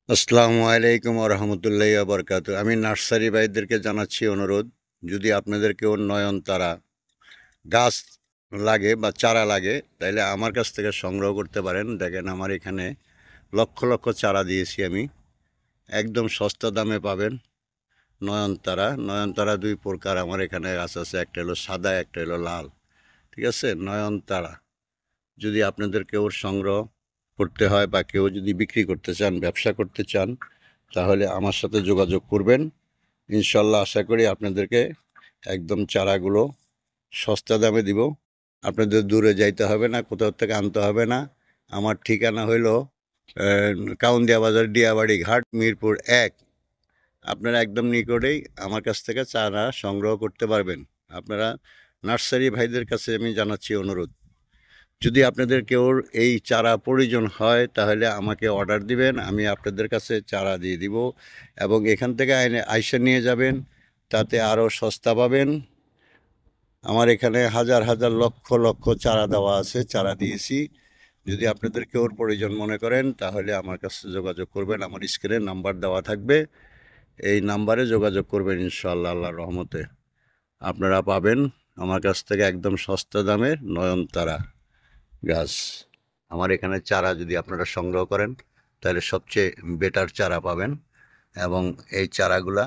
আসসালামু আলাইকুম রহমতুল্লাহ বরকাত। আমি নার্সারি ভাইদেরকে জানাচ্ছি অনুরোধ, যদি আপনাদের কেউ নয়নতারা গাছ লাগে বা চারা লাগে তাহলে আমার কাছ থেকে সংগ্রহ করতে পারেন। দেখেন আমার এখানে লক্ষ লক্ষ চারা দিয়েছি আমি, একদম সস্তা দামে পাবেন। নয়নতারা দুই প্রকার আমার এখানে গাছ আছে, একটা হলো সাদা, একটা হলো লাল। ঠিক আছে, নয়নতারা যদি আপনাদের কেউ সংগ্রহ করতে হয় বা কেউ যদি বিক্রি করতে চান, ব্যবসা করতে চান, তাহলে আমার সাথে যোগাযোগ করবেন। ইনশাল্লাহ আশা করি আপনাদেরকে একদম চারাগুলো সস্তা দামে দিব। আপনাদের দূরে যাইতে হবে না, কোথাও থেকে আনতে হবে না। আমার ঠিকানা হইল কাউন্দিয়া বাজার, ডিয়াবাড়ি ঘাট, মিরপুর ১। আপনারা একদম নিকটেই আমার কাছ থেকে চারা সংগ্রহ করতে পারবেন। আপনারা নার্সারি ভাইদের কাছে আমি জানাচ্ছি অনুরোধ, যদি আপনাদের কেউর এই চারা প্রয়োজন হয় তাহলে আমাকে অর্ডার দিবেন, আমি আপনাদের কাছে চারা দিয়ে দিব এবং এখান থেকে আইসা নিয়ে যাবেন, তাতে আরও সস্তা পাবেন। আমার এখানে হাজার হাজার লক্ষ লক্ষ চারা দেওয়া আছে, চারা দিয়েছি। যদি আপনাদের কেউর প্রয়োজন মনে করেন তাহলে আমার কাছে যোগাযোগ করবেন, আমার স্ক্রিনে নাম্বার দেওয়া থাকবে, এই নাম্বারে যোগাযোগ করবেন। ইনশাআল্লাহ আল্লাহর রহমতে আপনারা পাবেন আমার কাছ থেকে একদম সস্তা দামের নয়নতারা গাছ। আমার এখানে চারা যদি আপনারা সংগ্রহ করেন তাহলে সবচেয়ে বেটার চারা পাবেন। এবং এই চারাগুলা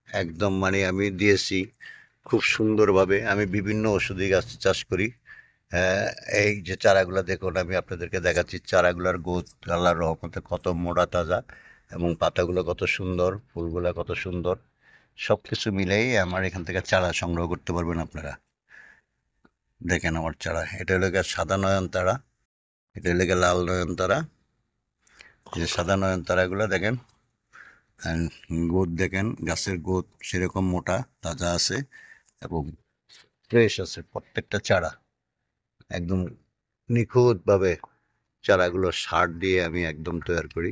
একদম মানে আমি দিয়েছি খুব সুন্দরভাবে। আমি বিভিন্ন ওষুধি গাছ চাষ করি। এই যে চারাগুলা দেখুন, আমি আপনাদেরকে দেখাচ্ছি চারাগুলার গোছ আল্লাহর রহমতে কত মোটা তাজা, এবং পাতাগুলো কত সুন্দর, ফুলগুলা কত সুন্দর। সব কিছু মিলেই আমার এখান থেকে চারা সংগ্রহ করতে পারবেন আপনারা। দেখেন আমার চারা, এটা হলো সাদা নয়নতারা, এটা হলো লাল নয়নতারা। যে সাদা নয়নতারাগুলো দেখেন, গোদ দেখেন, গাছের গোদ সেরকম মোটা তাজা আছে এবং ফ্রেশ আছে প্রত্যেকটা চারা। একদম নিখুঁতভাবে চারাগুলো সার দিয়ে আমি একদম তৈরি করি,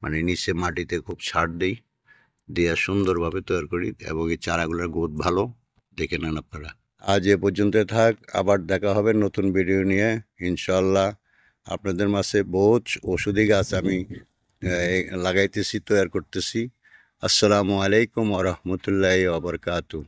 মানে নিচে মাটিতে খুব সার দিই, দিয়ে সুন্দরভাবে তৈরি করি এবং এই চারাগুলোর গোদ ভালো। দেখে নেন আপনারা। আজ এ পর্যন্ত থাক, আবার দেখা হবে নতুন ভিডিও নিয়ে ইনশাল্লাহ। আপনাদের মাঝে বহুত ওষুধি গাছ আমি লাগাইতেছি, তৈরি করতেছি। আসসালামু আলাইকুম ওয়া রাহমাতুল্লাহি ওয়া বারাকাতুহু।